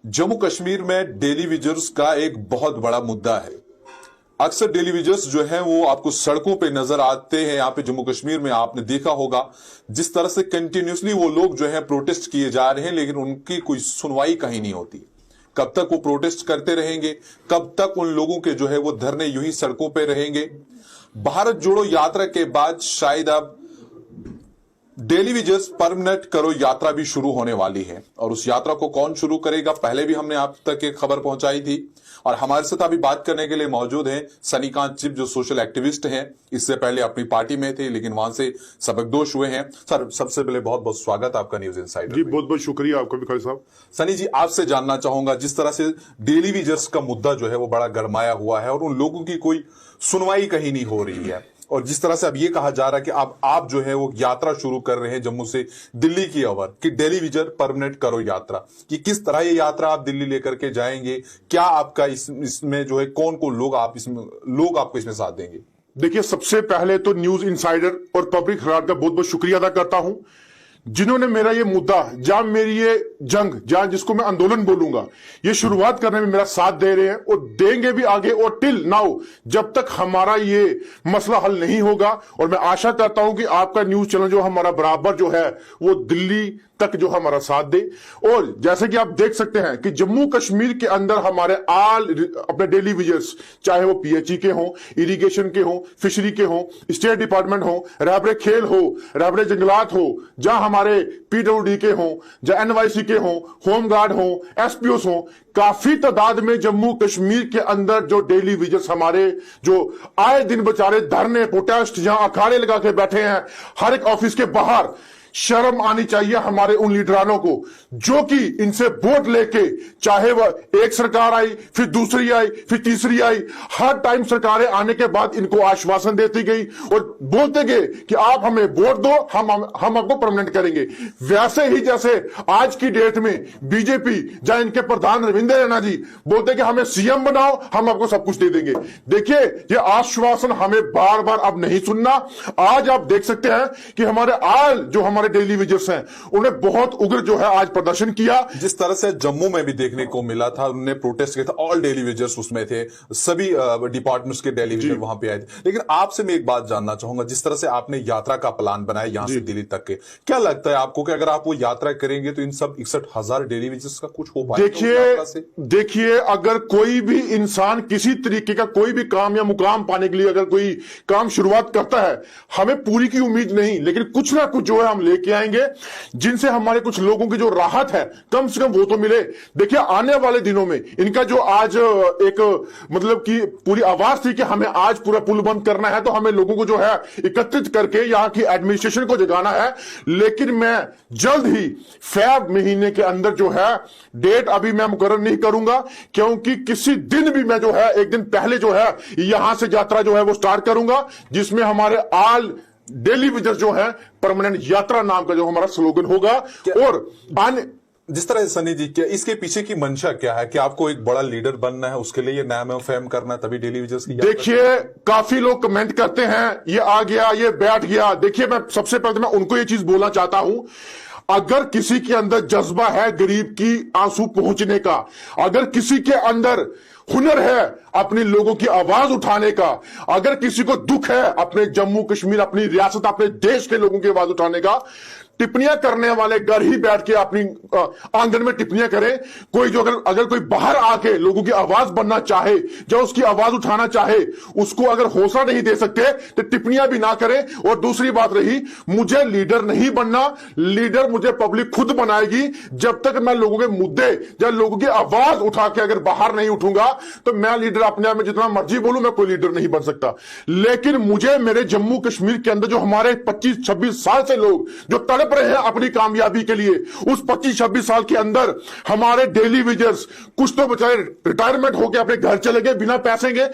जम्मू कश्मीर में डेली विजर्स का एक बहुत बड़ा मुद्दा है। अक्सर डेली विजर्स जो है वो आपको सड़कों पे नजर आते हैं। यहाँ पे जम्मू कश्मीर में आपने देखा होगा जिस तरह से कंटिन्यूसली वो लोग जो है प्रोटेस्ट किए जा रहे हैं, लेकिन उनकी कोई सुनवाई कहीं नहीं होती। कब तक वो प्रोटेस्ट करते रहेंगे, कब तक उन लोगों के जो है वो धरने यूं ही सड़कों पे रहेंगे। भारत जोड़ो यात्रा के बाद शायद अब डेली विजर्स परमानेंट करो यात्रा भी शुरू होने वाली है, और उस यात्रा को कौन शुरू करेगा पहले भी हमने आप तक एक खबर पहुंचाई थी। और हमारे साथ अभी बात करने के लिए मौजूद हैं सनीकांत चिप, जो सोशल एक्टिविस्ट हैं। इससे पहले अपनी पार्टी में थे लेकिन वहां से सबकदोश हुए हैं। सर, सबसे पहले बहुत बहुत स्वागत आपका न्यूज इनसाइडर जी। बहुत बहुत शुक्रिया आपका भी खालिद साहब। सनी जी, आपसे जानना चाहूंगा, जिस तरह से डेली विजर्स का मुद्दा जो है वो बड़ा गरमाया हुआ है और उन लोगों की कोई सुनवाई कहीं नहीं हो रही है, और जिस तरह से अब ये कहा जा रहा है कि अब आप जो है वो यात्रा शुरू कर रहे हैं जम्मू से दिल्ली की ओर, कि डेली विजर परमानेंट करो यात्रा, कि किस तरह ये यात्रा आप दिल्ली लेकर के जाएंगे, क्या आपका इसमें जो है कौन कौन लोग आपको इसमें साथ देंगे? देखिए, सबसे पहले तो न्यूज इनसाइडर और पब्लिक हेराल्ड का बहुत बहुत शुक्रिया अदा करता हूं, जिन्होंने मेरा ये मुद्दा, जहां मेरी ये जंग, जहां जिसको मैं आंदोलन बोलूंगा, ये शुरुआत करने में मेरा साथ दे रहे हैं और देंगे भी आगे, और टिल नाउ जब तक हमारा ये मसला हल नहीं होगा। और मैं आशा करता हूं कि आपका न्यूज चैनल जो हमारा बराबर जो है वो दिल्ली तक जो हमारा साथ दे। और जैसे कि आप देख सकते हैं कि जम्मू कश्मीर के अंदर हमारे अपने डेली विजर्स, चाहे वो पीएचई के हों, इरिगेशन के हों, फिशरी के हों, स्टेट डिपार्टमेंट हो, रहबरे खेल हो, रहबरे जंगलात हो, जहां हमारे पीडब्ल्यूडी के हों, जहां एनवाईसी के हों, होमगार्ड हों, एसपीओस हों, काफी तादाद में जम्मू कश्मीर के अंदर जो डेली विजर्स हमारे जो आए दिन बेचारे धरने, प्रोटेस्ट, जहां अखाड़े लगा के बैठे हैं हर एक ऑफिस के बाहर। शर्म आनी चाहिए हमारे उन लीडरानों को जो कि इनसे वोट लेके, चाहे वह एक सरकार आई, फिर दूसरी आई, फिर तीसरी आई, हर टाइम सरकारें आने के बाद इनको आश्वासन देती गई और बोलते गए कि आप हमें वोट दो, हम आपको परमानेंट करेंगे। वैसे ही जैसे आज की डेट में बीजेपी, जहां इनके प्रधान रविंद्र रैना जी बोलते कि हमें सीएम बनाओ, हम आपको सब कुछ दे देंगे। देखिए, ये आश्वासन हमें बार बार अब नहीं सुनना। आज आप देख सकते हैं कि हमारे डेली विजर्स हैं, उन्हें बहुत उग्र जो है आज प्रदर्शन किया। जिस तरह से जम्मू में भी देखने को मिला था, उन्होंने प्रोटेस्ट किया था, ऑल डेली विजर्स उसमें थे, सभी डिपार्टमेंट्स के डेली विजर वहां पे आए थे। लेकिन आपसे मैं एक बात जानना चाहूंगा, जिस तरह से आपने यात्रा का प्लान बनाया यहां से दिल्ली तक के, क्या लगता है आपको कि अगर आप वो यात्रा करेंगे तो इन सब 61,000 डेली विजर्स का कुछ हो पाएगा? देखिए, अगर कोई भी इंसान किसी तरीके का कोई भी काम या मुकाम पाने के लिए अगर कोई काम शुरुआत करता है, हमें पूरी की उम्मीद नहीं, लेकिन कुछ ना कुछ जो है हम लेके आएंगे, जिनसे हमारे कुछ लोगों की जो राहत है कम से कम वो तो मिले। देखिए, आने वाले दिनों में इनका जो आज एक मतलब कि पूरी आवाज थी कि हमें आज पूरा पुल बंद करना है, तो हमें लोगों को जो है एकत्रित करके यहां की एडमिनिस्ट्रेशन को जगाना है। लेकिन मैं जल्द ही फेब महीने के अंदर जो है, डेट अभी मैं मुकर्रर नहीं करूंगा, क्योंकि किसी दिन भी मैं जो है एक दिन पहले जो है यहां से यात्रा जो है वो स्टार्ट करूंगा, जिसमें हमारे आल डेली विजर्स जो है परमानेंट यात्रा नाम का जो हमारा स्लोगन होगा। और जिस तरह से सनी जी, क्या इसके पीछे की मंशा क्या है कि आपको एक बड़ा लीडर बनना है, उसके लिए नाम फेम करना है, तभी डेली विजर्स की? देखिए, काफी लोग कमेंट करते हैं ये आ गया, ये बैठ गया। देखिए, मैं सबसे पहले मैं उनको ये चीज बोलना चाहता हूं, अगर किसी के अंदर जज्बा है गरीब की आंसू पहुंचने का, अगर किसी के अंदर हुनर है अपने लोगों की आवाज उठाने का, अगर किसी को दुख है अपने जम्मू कश्मीर, अपनी रियासत, अपने देश के लोगों की आवाज उठाने का, टिप्पणियां करने वाले घर ही बैठ के अपनी आंगन में टिप्पणियां करें। कोई जो अगर कोई बाहर आके लोगों की आवाज बनना चाहे, जो उसकी आवाज उठाना चाहे, उसको अगर हौसला नहीं दे सकते तो टिप्पणियां भी ना करें। और दूसरी बात रही, मुझे लीडर नहीं बनना, लीडर मुझे पब्लिक खुद बनाएगी। जब तक मैं लोगों के मुद्दे या लोगों की आवाज उठा के अगर बाहर नहीं उठूंगा तो मैं लीडर अपने आप में जितना मर्जी बोलूं, मैं कोई लीडर नहीं बन सकता। लेकिन मुझे मेरे जम्मू कश्मीर के अंदर जो हमारे 25-26 साल से लोग जो तड़प रहे हैं अपनी कामयाबी के लिए, उस 25-26 साल के अंदर हमारे डेली विजर्स कुछ तो बेचारे रिटायरमेंट होकर अपने घर चले गए बिना पैसे के,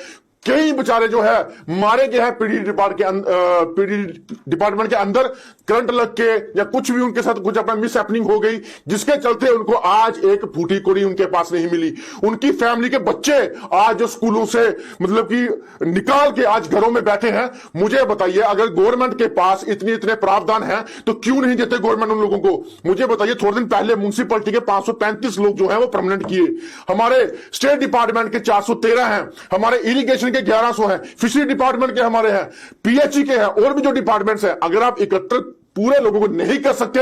कई बेचारे जो है मारे गए हैं पीडी डिपार्टमेंट के अंदर करंट लग के, या कुछ भी उनके साथ कुछ अपना मिस हैपनिंग हो गई, जिसके चलते उनको आज एक फूटी कोड़ी उनके पास नहीं मिली। उनकी फैमिली के बच्चे आज जो स्कूलों से मतलब कि निकाल के आज घरों में बैठे हैं। मुझे बताइए, अगर गवर्नमेंट के पास इतने प्रावधान हैं तो क्यों नहीं देते गवर्नमेंट उन लोगों को? मुझे बताइए, थोड़े दिन पहले म्युनिसिपैलिटी के 535 लोग जो है वो परमानेंट किए, हमारे स्टेट डिपार्टमेंट के 413 हैं, हमारे इरिगेशन के 1100 हैं, फिशरी डिपार्टमेंट के हमारे हैं, पीएचई के हैं, और भी जो डिपार्टमेंट्स हैं। अगर आप एकत्रित पूरे लोगों को नहीं कर सकते,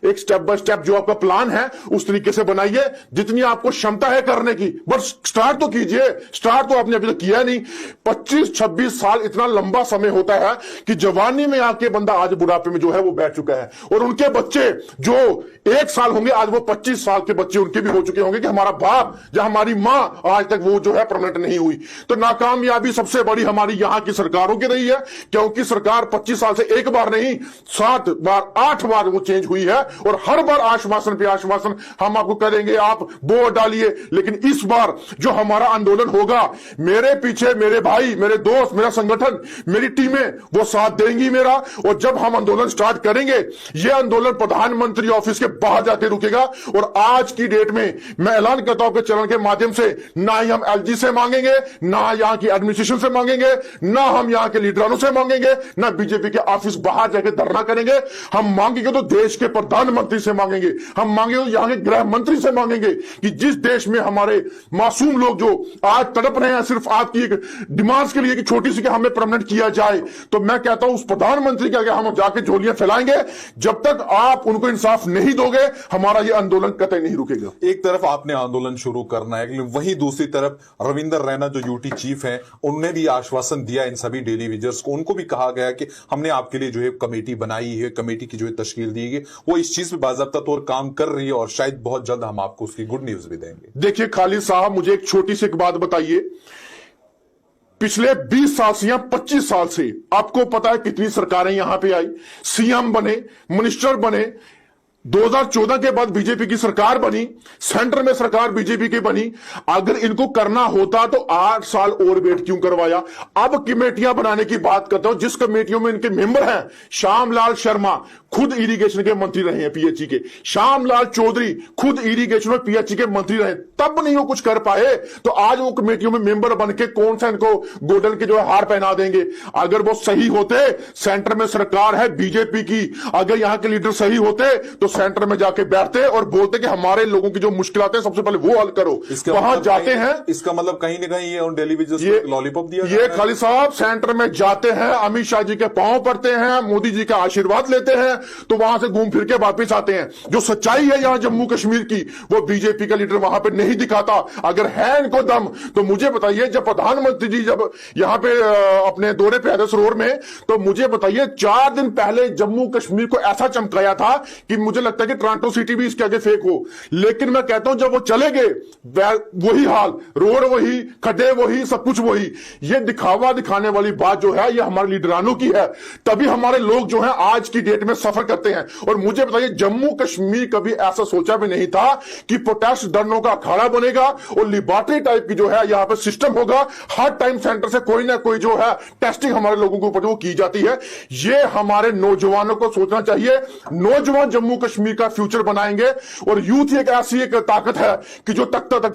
एक स्टेप बाय स्टेप जो आपका प्लान है उस तरीके से बनाइए जितनी आपको क्षमता है करने की, बस स्टार्ट तो कीजिए। स्टार्ट तो आपने अभी तक किया नहीं। 25-26 साल इतना लंबा समय होता है कि जवानी में आके बंदा आज बुढ़ापे में जो है वो बैठ चुका है, और उनके बच्चे जो 1 साल होंगे आज वो 25 साल के बच्चे उनके भी हो चुके होंगे कि हमारा बाप या हमारी मां आज तक वो जो है परमानेंट नहीं हुई। तो नाकामयाबी सबसे बड़ी हमारी यहां की सरकारों की रही है, क्योंकि सरकार 25 साल से एक बार नहीं 7 बार 8 बार वो चेंज हुई है, और हर बार आश्वासन पे आश्वासन, हम आपको करेंगे, आप वोट डालिए। लेकिन इस बार जो हमारा आंदोलन होगा, मेरे पीछे मेरे भाई, मेरे दोस्त, मेरा संगठन, मेरी टीमें वो साथ देंगी मेरा। और जब हम आंदोलन स्टार्ट करेंगे, ये आंदोलन प्रधानमंत्री ऑफिस के बाहर जाके रुकेगा। और आज की डेट में मैं ऐलान करता हूं कि चरण के माध्यम से ना ही हम एलजी से मांगेंगे, ना यहां की एडमिनिस्ट्रेशन से मांगेंगे, ना हम यहां के लीडरों से मांगेंगे, ना बीजेपी के ऑफिस बाहर जाके धरना करेंगे। हम मांगेंगे तो देश के प्रधानमंत्री से मांगेंगे, हम मांगेंगे तो यहां के गृह मंत्री से मांगेंगे कि जिस देश में हमारे मासूम लोग जो आज तड़प रहे हैं सिर्फ आपकी एक डिमांड्स के लिए कि छोटी सी कि हमें परमानेंट किया जाए, तो मैं कहता हूं उस प्रधानमंत्री के आगे हम जाके झोलियां फैलाएंगे। जब तक आप उनको इंसाफ नहीं दोगे, हमारा यह आंदोलन कतई नहीं रुकेगा। एक तरफ आपने आंदोलन शुरू करना है, लेकिन वहीं दूसरी तरफ रविंदर रैना जो यूटी चीफ हैं, उन्होंने भी आश्वासन दिया इन सभी डेली विजर्स को। उनको भी कहा गया कि हमने आपके लिए जो है कमेटी बनाई है, कमेटी की जो है तश्कील दी गई, वो इस चीज पे बाज़ाब्ता तौर काम कर रही है, और शायद बहुत जल्द हम आपको उसकी गुड न्यूज भी देंगे। देखिए खालिद साहब, मुझे एक छोटी सी एक बात बताइए, पिछले 20 साल से या 25 साल से आपको पता है कितनी सरकारें यहां पे आई, सीएम बने, मिनिस्टर बने, 2014 के बाद बीजेपी की सरकार बनी, सेंटर में सरकार बीजेपी की बनी। अगर इनको करना होता तो 8 साल और वेट क्यों करवाया? अब कमेटियां बनाने की बात करता हूं, जिस कमेटियों में इनके मेंबर हैं, श्यामलाल शर्मा खुद इरिगेशन के मंत्री रहे हैं पीएचई के, श्यामलाल चौधरी खुद इरिगेशन में पीएचई के मंत्री रहे, तब नहीं वो कुछ कर पाए, तो आज वो कमेटियों में मेंबर बन के कौन सा इनको गोल्डन के जो है हार पहना देंगे? अगर वो सही होते, सेंटर में सरकार है बीजेपी की, अगर यहां के लीडर सही होते तो सेंटर में जाके बैठते और बोलते कि हमारे लोगों की जो मुश्किलात है सबसे पहले वो हल करो। वहां मतलब जाते हैं, इसका मतलब कहीं ना कहीं ये डेली विजर्स को लॉलीपॉप दिया ये खालिद साहब सेंटर में जाते हैं, अमित शाह जी के पांव पड़ते हैं, मोदी जी का आशीर्वाद लेते हैं, तो वहां से घूम फिर के वापिस आते हैं। जो सच्चाई है यहां जम्मू कश्मीर की, वो बीजेपी का लीडर वहां पर नहीं दिखाता। अगर है इनको दम तो मुझे बताइए, जब प्रधानमंत्री जी जब यहां पे अपने दौरे पे आए सरोवर में, तो मुझे बताइए 4 दिन पहले जम्मू कश्मीर को ऐसा चमकाया था कि मुझे लगता है कि टोरंटो सिटी भी इसके आगे फेक हो। लेकिन मैं कहता हूं जब वो चले गए, वही हाल, रोड वही, खड्डे वही, सब कुछ वही। ये दिखावा दिखाने वाली बात जो है ये हमारे लीडरानों की है, तभी हमारे लोग जो है आज की डेट में सफर करते हैं। और मुझे बताइए, जम्मू कश्मीर कभी ऐसा सोचा भी नहीं था कि प्रोटेस्ट धरनों का अखाड़ा बनेगा और लिबर्टी टाइप की जो है यहां पर सिस्टम होगा। हर टाइम सेंटर से कोई ना कोई जो है टेस्टिंग हमारे लोगों के ऊपर जो की जाती है। ये हमारे नौजवानों को सोचना चाहिए। नौजवान जम्मू कश्मीर का फ्यूचर बनाएंगे, और यूथ एक ऐसी एक ताकत है कि जो तख्ता तक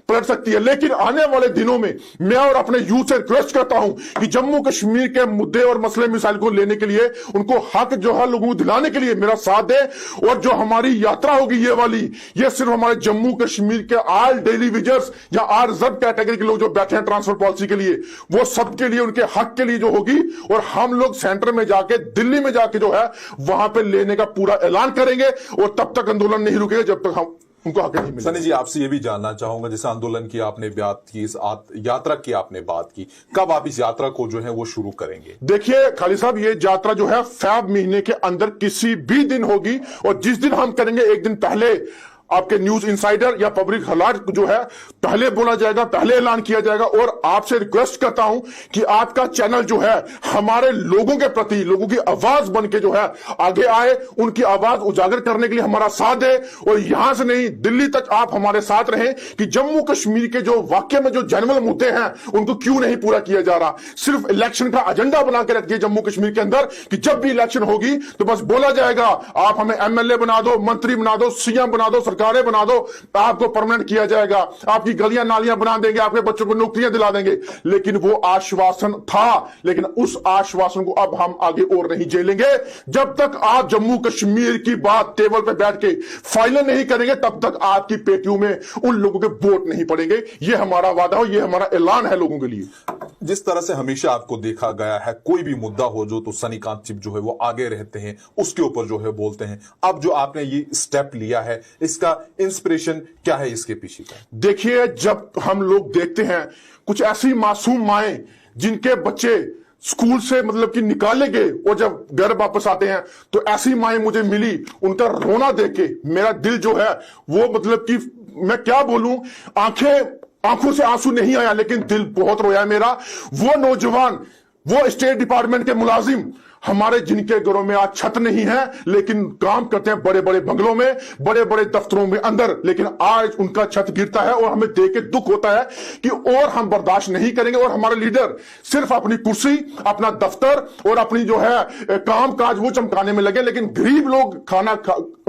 पलट सकती है। लेकिन आने वाले दिनों में मैं और अपने यूथ से रिक्वेस्ट करता हूं कि जम्मू कश्मीर के मुद्दे और मसले मिसाइल को लेने के लिए, उनको हक जो है लोगों को दिलाने के लिए मेरा साथ दे। और जो हमारी यात्रा होगी ये वाली, ये सिर्फ हमारे जम्मू कश्मीर के ऑल डेली विजर्स या आर रिजर्व कैटेगरी के लोग जो बैठे हैं ट्रांसफर पॉलिसी के लिए, वो सबके लिए, उनके हक के लिए जो होगी। और हम लोग सेंटर में जाके, दिल्ली में जाके जो है वहां पे लेने का पूरा ऐलान करेंगे, और तब तक आंदोलन नहीं रुकेगा जब तक हम उनको हक नहीं मिलेगा। सनी जी, आपसे ये भी जानना चाहूंगा, जैसे आंदोलन की आपने बात की, इस यात्रा की आपने बात की, कब आप इस यात्रा को जो है वो शुरू करेंगे? देखिए खालिद साहब, ये यात्रा जो है फेब महीने के अंदर किसी भी दिन होगी, और जिस दिन हम करेंगे एक दिन पहले आपके न्यूज इंसाइडर या पब्लिक अलर्ट जो है पहले बोला जाएगा, पहले ऐलान किया जाएगा। और आपसे रिक्वेस्ट करता हूं कि आपका चैनल जो है हमारे लोगों के प्रति, लोगों की आवाज बन के जो है आगे आए, उनकी आवाज उजागर करने के लिए हमारा साथ दे। और यहां से नहीं, दिल्ली तक आप हमारे साथ रहें कि जम्मू कश्मीर के जो वाकई में जो जनरल मुद्दे हैं उनको क्यों नहीं पूरा किया जा रहा। सिर्फ इलेक्शन का एजेंडा बना के रख दिया जम्मू कश्मीर के अंदर कि जब भी इलेक्शन होगी तो बस बोला जाएगा आप हमें एमएलए बना दो, मंत्री बना दो, सीएम बना दो, सरकारें बना दो, आपको परमानेंट किया जाएगा, आपकी गलियां नालियां बना देंगे, आपके बच्चों को नौकरियां दिला देंगे। लेकिन वो आश्वासन था, लेकिन उस आश्वासन को अब हम आगे और नहीं झेलेंगे। जब तक आप जम्मू कश्मीर की बात टेबल पे बैठ के फाइनल नहीं करेंगे तब तक आपकी पेटियों में उन लोगों के वोट नहीं पड़ेंगे। ये हमारा वादा हो, ये हमारा ऐलान है लोगों के लिए। जिस तरह से हमेशा आपको देखा गया है, कोई भी मुद्दा हो जो तो सनीकांत चिब जो है वो आगे रहते हैं, उसके ऊपर जो है बोलते हैं। अब जो आपने ये स्टेप लिया है, इसका इंस्पिरेशन क्या है इसके पीछे का? देखिए, जब हम लोग देखते हैं कुछ ऐसी मासूम माएं जिनके बच्चे स्कूल से मतलब कि निकाले गए और जब घर वापस आते हैं तो ऐसी माएं मुझे मिली, उनका रोना देख के मेरा दिल जो है वो मतलब कि मैं क्या बोलूं, आंखों से आंसू नहीं आया लेकिन दिल बहुत रोया मेरा। वो नौजवान, वो स्टेट डिपार्टमेंट के मुलाजिम हमारे जिनके घरों में आज छत नहीं है लेकिन काम करते हैं बड़े बड़े बंगलों में, बड़े बड़े दफ्तरों में अंदर, लेकिन आज उनका छत गिरता है और हमें देख के दुख होता है कि और हम बर्दाश्त नहीं करेंगे। और हमारे लीडर सिर्फ अपनी कुर्सी, अपना दफ्तर और अपनी जो है काम काज वो चमकाने में लगे, लेकिन गरीब लोग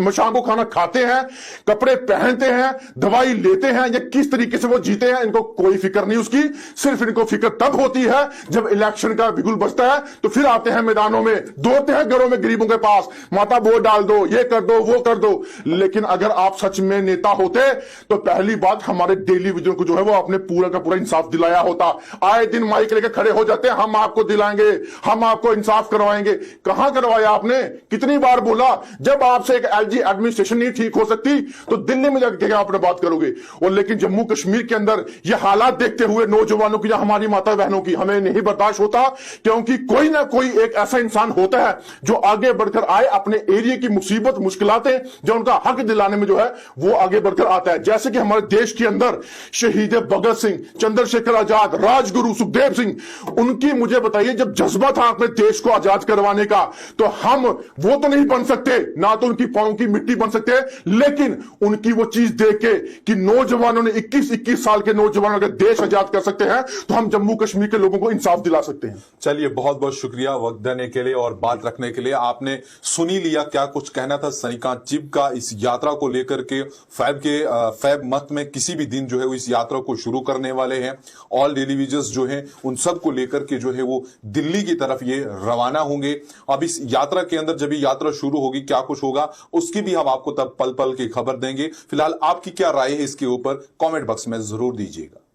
शाम को खाना खाते हैं, कपड़े पहनते हैं, दवाई लेते हैं, या किस तरीके से वो जीते हैं इनको कोई फिक्र नहीं उसकी। सिर्फ इनको फिक्र तब होती है जब इलेक्शन का बिगुल बजता है तो फिर आते हैं मैदानों में, दौड़ते हैं घरों में गरीबों के पास, माता वोट डाल दो, ये कर दो, वो कर दो। लेकिन अगर आप सच में नेता होते तो पहली बात हमारे डेली विजन को जो है वो आपने पूरा का पूरा इंसाफ दिलाया होता। आए दिन माइक लेके खड़े हो जाते हैं, हम आपको दिलाएंगे, हम आपको इंसाफ करवाएंगे। कहां करवाया आपने? कितनी बार बोला? जब आपसे एक एलजी एडमिनिस्ट्रेशन नहीं ठीक हो सकती तो दिल्ली में जाकर आपने बात करोगे। और लेकिन जम्मू कश्मीर के अंदर ये हालात देखते हुए नौजवानों की या हमारी माता बहनों की हमें नहीं बर्दाश्त होता, क्योंकि कोई ना कोई एक ऐसा इंसान होता है जो आगे बढ़कर आए, अपने एरिया की मुसीबत मुश्किलातें जो उनका हक दिलाने में जो है वो आगे बढ़कर आता है। जैसे कि हमारे देश के अंदर शहीद भगत सिंह, चंद्रशेखर आजाद, राजगुरु सुखदेव सिंह, उनकी मुझे बताइए जब जज्बा था अपने देश को आजाद करवाने का, तो हम वो तो नहीं बन सकते, ना तो उनकी पांव की मिट्टी बन सकते, लेकिन उनकी वो चीज देख के कि नौजवानों ने 21 साल के नौजवान अगर देश आजाद कर सकते हैं तो हम जम्मू कश्मीर के लोगों को इंसाफ दिला सकते हैं। चलिए, बहुत बहुत शुक्रिया वक्त देने के लिए और बात रखने के लिए। आपने सुनी लिया क्या कुछ कहना था सनीकांत चिब का इस यात्रा को लेकर के। फैब मत में किसी भी दिन जो है वो इस यात्रा को शुरू करने वाले हैं। ऑल डेली विजर्स जो हैं उन सब को लेकर के जो है वो दिल्ली की तरफ ये रवाना होंगे। अब इस यात्रा के अंदर जब ये यात्रा शुरू होगी क्या कुछ होगा उसकी भी हम आपको तब पल पल की खबर देंगे। फिलहाल आपकी क्या राय है इसके ऊपर कमेंट बॉक्स में जरूर दीजिएगा।